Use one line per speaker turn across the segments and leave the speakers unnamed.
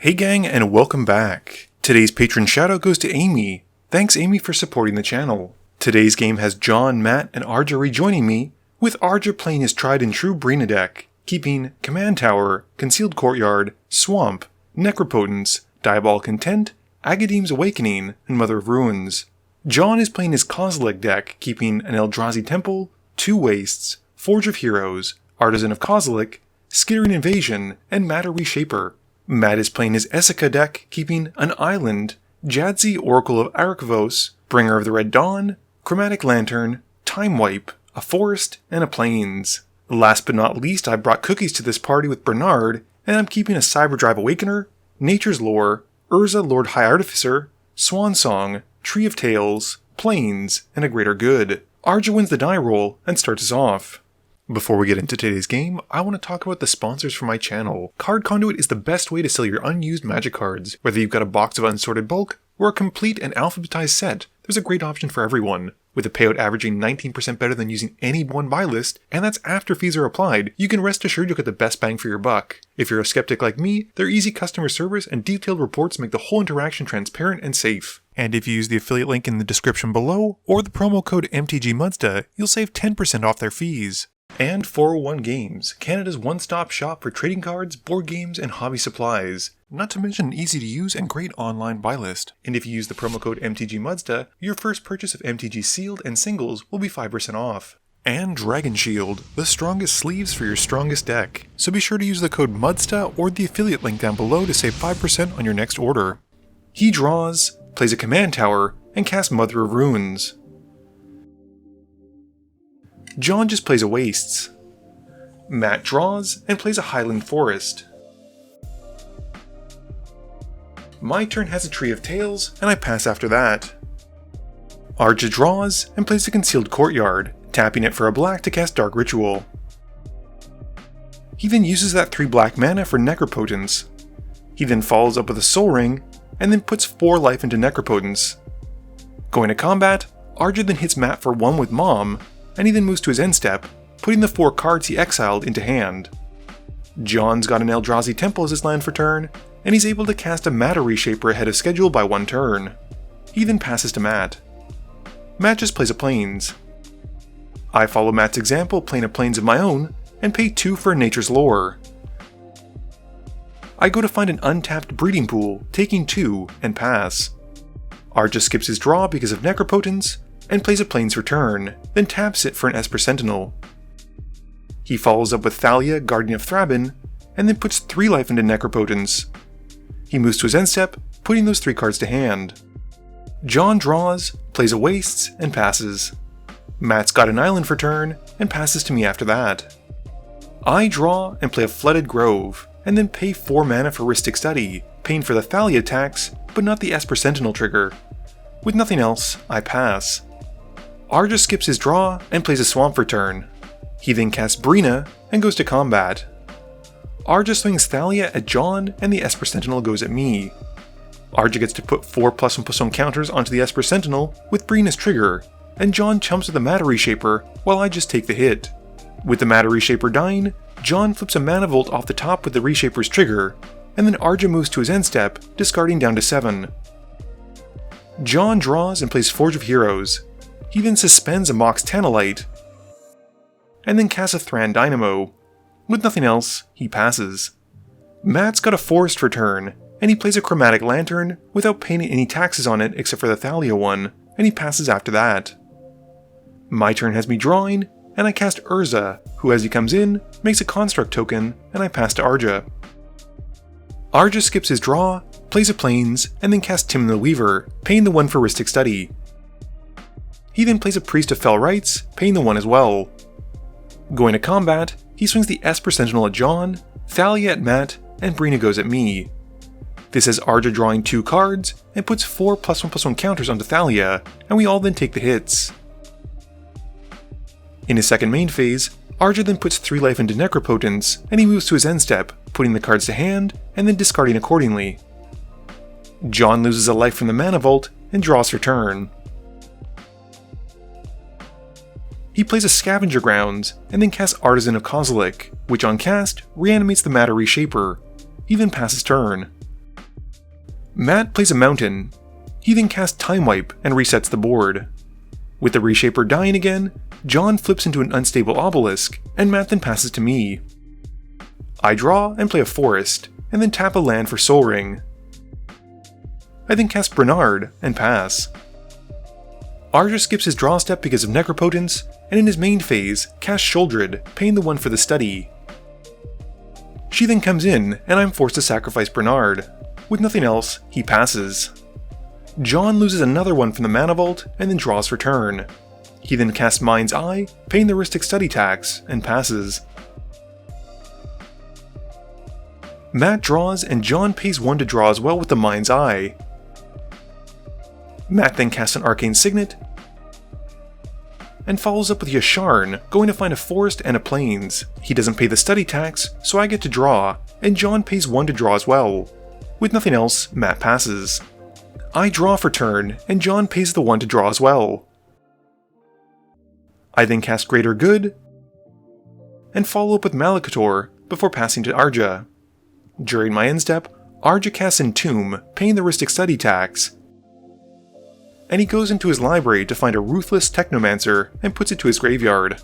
Hey gang, and welcome back. Today's patron shoutout goes to Amy. Thanks Amy for supporting the channel. Today's game has John, Matt, and Arja rejoining me, with Arja playing his tried and true Breena deck, keeping Command Tower, Concealed Courtyard, Swamp, Necropotence, Diabolic Intent, Agadeem's Awakening, and Mother of Ruins. John is playing his Kozilek deck, keeping an Eldrazi Temple, 2 Wastes, Forge of Heroes, Artisan of Kozilek, Skittering Invasion, and Matter Reshaper. Matt is playing his Esika deck, keeping an Island, Jadzi Oracle of Arachvos, Bringer of the Red Dawn, Chromatic Lantern, Time Wipe, a Forest, and a Plains. Last but not least, I brought cookies to this party with Brenard, and I'm keeping a Cyberdrive Awakener, Nature's Lore, Urza Lord High Artificer, Swan Song, Tree of Tales, Plains, and a Greater Good. Arja wins the die roll and starts us off. Before we get into today's game, I want to talk about the sponsors for my channel. Card Conduit is the best way to sell your unused Magic cards. Whether you've got a box of unsorted bulk, or a complete and alphabetized set, there's a great option for everyone. With a payout averaging 19% better than using any one buy list, and that's after fees are applied, you can rest assured you'll get the best bang for your buck. If you're a skeptic like me, their easy customer service and detailed reports make the whole interaction transparent and safe. And if you use the affiliate link in the description below, or the promo code MTGMUDSTA, you'll save 10% off their fees. And 401 Games, Canada's one-stop shop for trading cards, board games, and hobby supplies. Not to mention an easy-to-use and great online buy list. And if you use the promo code MTGMUDSTA, your first purchase of MTG Sealed and Singles will be 5% off. And Dragon Shield, the strongest sleeves for your strongest deck. So be sure to use the code MUDSTA or the affiliate link down below to save 5% on your next order. He draws, plays a Command Tower, and casts Mother of Ruins. John just plays a Wastes. Matt draws and plays a Highland Forest. My turn has a Tree of Tales, and I pass after that. Arja draws and plays a Concealed Courtyard, tapping it for a black to cast Dark Ritual. He then uses that 3 black mana for Necropotence. He then follows up with a Soul Ring, and then puts 4 life into Necropotence. Going to combat, Arja then hits Matt for 1 with Mom, and he then moves to his end step, putting the 4 cards he exiled into hand. John's got an Eldrazi Temple as his land for turn, and he's able to cast a Matter Reshaper ahead of schedule by 1 turn. He then passes to Matt. Matt just plays a Plains. I follow Matt's example, playing a Plains of my own, and pay 2 for a Nature's Lore. I go to find an untapped Breeding Pool, taking 2, and pass. Arja skips his draw because of Necropotence, and plays a Plains for turn, then taps it for an Esper Sentinel. He follows up with Thalia, Guardian of Thraben, and then puts 3 life into Necropotence. He moves to his end step, putting those 3 cards to hand. John draws, plays a Wastes, and passes. Matt's got an Island for turn, and passes to me after that. I draw and play a Flooded Grove, and then pay 4 mana for Rhystic Study, paying for the Thalia attacks, but not the Esper Sentinel trigger. With nothing else, I pass. Arja skips his draw and plays a Swamp for turn. He then casts Breena and goes to combat. Arja swings Thalia at John and the Esper Sentinel goes at me. Arja gets to put 4 +1/+1 counters onto the Esper Sentinel with Breena's trigger, and John chumps with the Matter Reshaper while I just take the hit. With the Matter Reshaper dying, John flips a Mana Volt off the top with the Reshaper's trigger, and then Arja moves to his end step, discarding down to 7. John draws and plays Forge of Heroes. He then suspends a Mox Tanalite, and then casts a Thran Dynamo. With nothing else, he passes. Matt's got a Forest for turn, and he plays a Chromatic Lantern without paying any taxes on it except for the Thalia one, and he passes after that. My turn has me drawing, and I cast Urza, who as he comes in, makes a Construct token, and I pass to Arja. Arja skips his draw, plays a Plains, and then casts Timon the Weaver, paying the 1 for Rhystic Study. He then plays a Priest of Fell Rites, paying the 1 as well. Going to combat, he swings the Esper Sentinel at John, Thalia at Matt, and Breena goes at me. This has Arja drawing 2 cards, and puts 4 +1/+1 counters onto Thalia, and we all then take the hits. In his second main phase, Arja then puts 3 life into Necropotence, and he moves to his end step, putting the cards to hand, and then discarding accordingly. John loses a life from the Mana Vault, and draws for turn. He plays a Scavenger Grounds, and then casts Artisan of Kozilek, which on cast, reanimates the Matter Reshaper. He then passes turn. Matt plays a mountain. He then casts Time Wipe and resets the board. With the Reshaper dying again, John flips into an unstable obelisk, and Matt then passes to me. I draw and play a forest, and then tap a land for Soul Ring. I then cast Brenard and pass. Arja skips his draw step because of Necropotence, and in his main phase, casts Shuldred, paying the 1 for the study. She then comes in, and I'm forced to sacrifice Brenard. With nothing else, he passes. John loses another 1 from the Mana Vault, and then draws for turn. He then casts Mind's Eye, paying the Rhystic Study tax, and passes. Matt draws, and John pays 1 to draw as well with the Mind's Eye. Matt then casts an Arcane Signet, and follows up with Yasharn, going to find a forest and a plains. He doesn't pay the study tax, so I get to draw, and John pays 1 to draw as well. With nothing else, Matt passes. I draw for turn, and John pays the 1 to draw as well. I then cast Greater Good, and follow up with Malakator before passing to Arja. During my end step, Arja casts Entomb, paying the Rhystic Study tax, and he goes into his library to find a Ruthless Technomancer and puts it to his graveyard.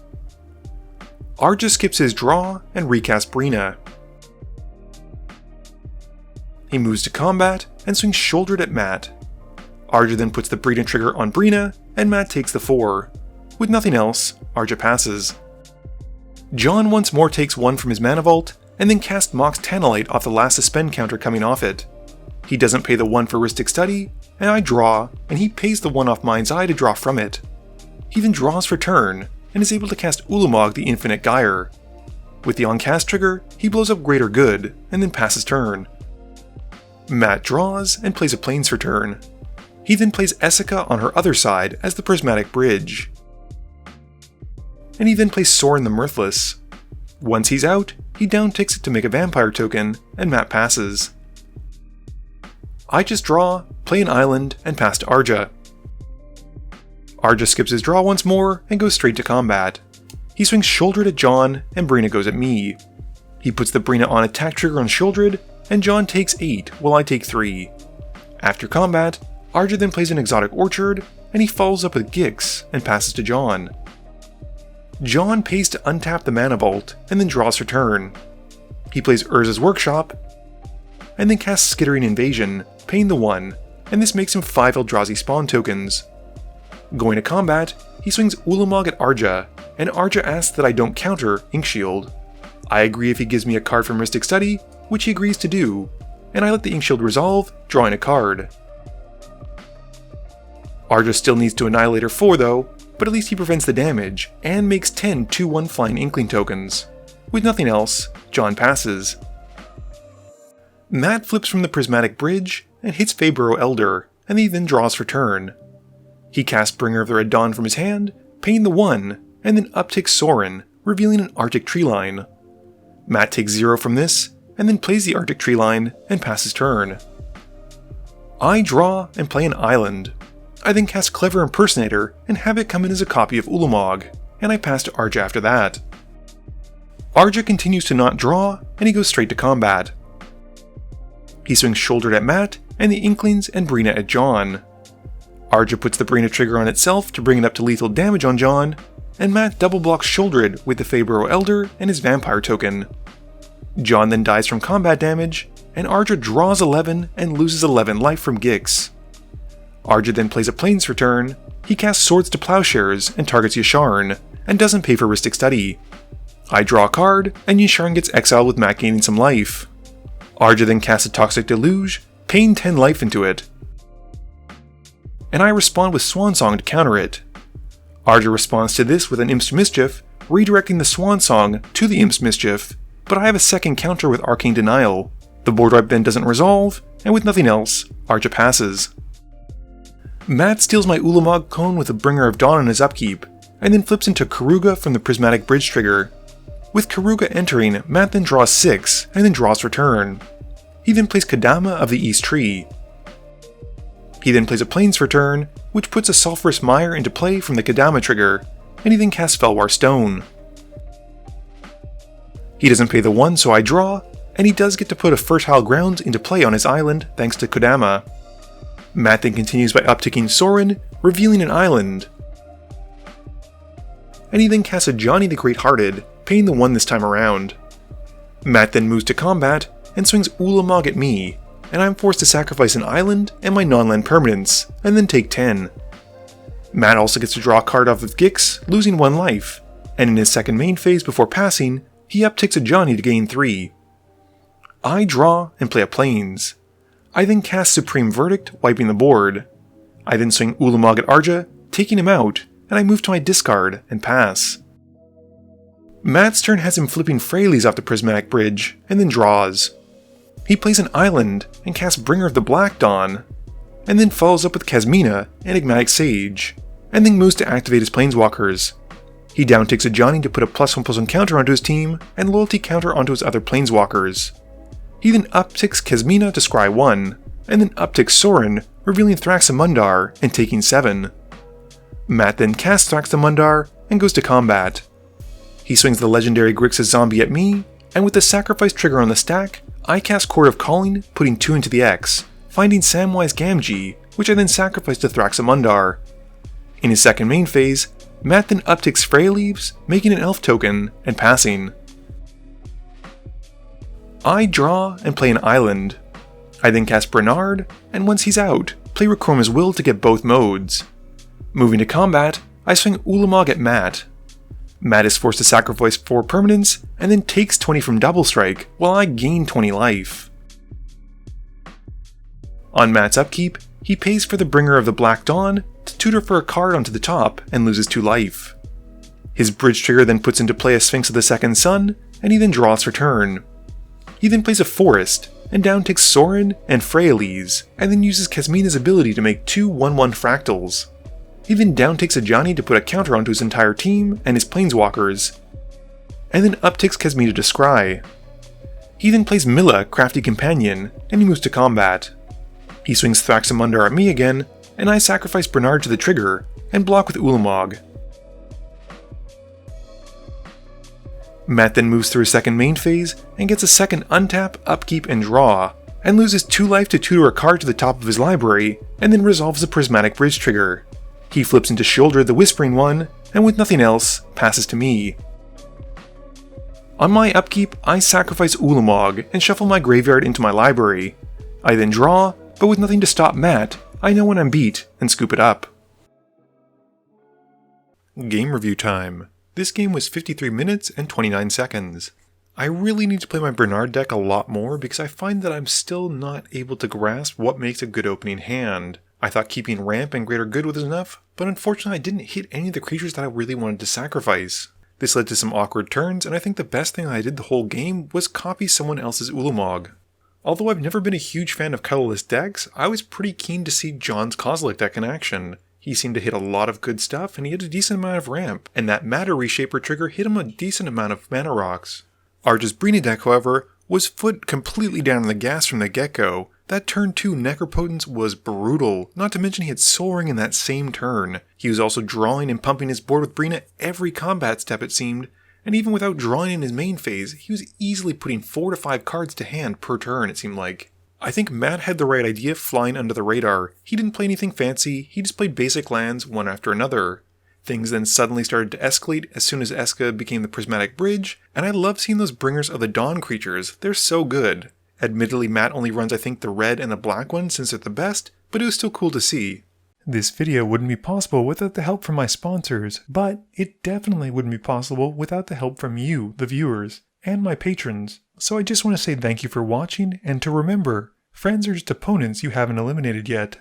Arja skips his draw and recasts Breena. He moves to combat and swings Shuldred at Matt. Arja then puts the Breena trigger on Breena, and Matt takes the 4. With nothing else, Arja passes. John once more takes 1 from his Mana Vault, and then casts Mox Tanalite off the last suspend counter coming off it. He doesn't pay the 1 for Rhystic Study, and I draw, and he pays the 1 off Mind's Eye to draw from it. He then draws for turn, and is able to cast Ulamog the Infinite Gyre. With the on-cast trigger, he blows up Greater Good, and then passes turn. Matt draws, and plays a Plains for turn. He then plays Esika on her other side as the Prismatic Bridge. And he then plays Sorin the Mirthless. Once he's out, he downticks it to make a Vampire token, and Matt passes. I just draw, play an island, and pass to Arja. Arja skips his draw once more, and goes straight to combat. He swings Shuldred at John, and Breena goes at me. He puts the Breena on attack trigger on Shuldred, and John takes 8, while I take 3. After combat, Arja then plays an Exotic Orchard, and he follows up with Gix, and passes to John. John pays to untap the Mana Vault, and then draws for turn. He plays Urza's Workshop, and then casts Skittering Invasion, paying the 1, and this makes him 5 Eldrazi spawn tokens. Going to combat, he swings Ulamog at Arja, and Arja asks that I don't counter Inkshield. I agree if he gives me a card from Rhystic Study, which he agrees to do, and I let the Inkshield resolve, drawing a card. Arja still needs to annihilate her 4 though, but at least he prevents the damage, and makes 10 2/1 flying Inkling tokens. With nothing else, John passes. Matt flips from the Prismatic Bridge, and hits Fabro Elder, and he then draws for turn. He casts Bringer of the Red Dawn from his hand, paying the 1, and then upticks Sorin, revealing an Arctic Treeline. Matt takes 0 from this, and then plays the Arctic Treeline, and passes turn. I draw and play an island. I then cast Clever Impersonator, and have it come in as a copy of Ulamog, and I pass to Arja after that. Arja continues to not draw, and he goes straight to combat. He swings Shuldred at Matt, and the Inklings and Breena at John. Arja puts the Breena trigger on itself to bring it up to lethal damage on John, and Matt double blocks Shuldred with the Fabro Elder and his Vampire token. John then dies from combat damage, and Arja draws 11 and loses 11 life from Gix. Arja then plays a Plains for turn. He casts Swords to Plowshares and targets Yasharn, and doesn't pay for Rhystic Study. I draw a card, and Yasharn gets exiled with Matt gaining some life. Arja then casts a Toxic Deluge, paying 10 life into it. And I respond with Swan Song to counter it. Arja responds to this with an Imp's Mischief, redirecting the Swan Song to the Imp's Mischief, but I have a second counter with Arcane Denial. The board wipe then doesn't resolve, and with nothing else, Arja passes. Matt steals my Ulamog Cone with a Bringer of Dawn in his upkeep, and then flips into Karuga from the Prismatic Bridge trigger. With Karuga entering, Matt then draws 6, and then draws for turn. He then plays Kadama of the East Tree. He then plays a Plains for turn, which puts a Sulphurous Mire into play from the Kadama trigger, and he then casts Felwar Stone. He doesn't pay the 1, so I draw, and he does get to put a fertile ground into play on his island thanks to Kodama. Matt then continues by upticking Soren, revealing an island. And he then casts a Johnny the Great-Hearted, paying the 1 this time around. Matt then moves to combat and swings Ulamog at me, and I'm forced to sacrifice an island and my non-land permanents, and then take 10. Matt also gets to draw a card off of Gix, losing 1 life, and in his second main phase before passing, he upticks a Johnny to gain 3. I draw and play a Plains. I then cast Supreme Verdict, wiping the board. I then swing Ulamog at Arja, taking him out, and I move to my discard and pass. Matt's turn has him flipping Freyleys off the Prismatic Bridge, and then draws. He plays an island and casts Bringer of the Black Dawn, and then follows up with Kasmina, Enigmatic Sage, and then moves to activate his Planeswalkers. He downticks a Johnny to put a +1/+1 counter onto his team, and loyalty counter onto his other Planeswalkers. He then upticks Kasmina to scry 1, and then upticks Soren, revealing Thraxamundar and taking 7. Matt then casts Thraxamundar and goes to combat. He swings the legendary Grixis zombie at me, and with the sacrifice trigger on the stack, I cast Chord of Calling, putting 2 into the X, finding Samwise Gamgee, which I then sacrifice to Thraxamundar. In his second main phase, Matt then upticks Freyleaves, making an elf token, and passing. I draw and play an island. I then cast Brenard, and once he's out, play Recroma's Will to get both modes. Moving to combat, I swing Ulamog at Matt. Matt is forced to sacrifice 4 permanents, and then takes 20 from Double Strike, while I gain 20 life. On Matt's upkeep, he pays for the Bringer of the Black Dawn to tutor for a card onto the top and loses 2 life. His bridge trigger then puts into play a Sphinx of the Second Sun, and he then draws for turn. He then plays a Forest, and downticks Soren and Freyleys, and then uses Kasmina's ability to make 2 1/1 fractals. He then downticks a Johnny to put a counter onto his entire team and his Planeswalkers, and then upticks Kasmina to scry. He then plays Milla, Crafty Companion, and he moves to combat. He swings Thraxamundar at me again, and I sacrifice Brenard to the trigger, and block with Ulamog. Matt then moves through his second main phase, and gets a second untap, upkeep, and draw, and loses 2 life to tutor a card to the top of his library, and then resolves the Prismatic Bridge trigger. He flips into Shoulder the Whispering One, and with nothing else, passes to me. On my upkeep, I sacrifice Ulamog and shuffle my graveyard into my library. I then draw, but with nothing to stop Matt, I know when I'm beat and scoop it up. Game review time. This game was 53 minutes and 29 seconds. I really need to play my Brenard deck a lot more because I find that I'm still not able to grasp what makes a good opening hand. I thought keeping Ramp and Greater Good was enough, but unfortunately I didn't hit any of the creatures that I really wanted to sacrifice. This led to some awkward turns, and I think the best thing I did the whole game was copy someone else's Ulamog. Although I've never been a huge fan of colorless decks, I was pretty keen to see John's Kozilek deck in action. He seemed to hit a lot of good stuff, and he had a decent amount of ramp, and that Matter Reshaper trigger hit him a decent amount of mana rocks. Arja's Breena deck, however, was foot completely down on the gas from the get-go. That turn 2 Necropotence was brutal, not to mention he had Soul Ring in that same turn. He was also drawing and pumping his board with Breena every combat step it seemed, and even without drawing in his main phase, he was easily putting 4 to 5 cards to hand per turn it seemed like. I think Matt had the right idea flying under the radar. He didn't play anything fancy, he just played basic lands one after another. Things then suddenly started to escalate as soon as Esika became the Prismatic Bridge, and I love seeing those Bringers of the Dawn creatures, they're so good. Admittedly, Matt only runs I think the red and the black one since they're the best, but it was still cool to see. This video wouldn't be possible without the help from my sponsors, but it definitely wouldn't be possible without the help from you, the viewers, and my patrons. So I just want to say thank you for watching, and to remember, friends are just opponents you haven't eliminated yet.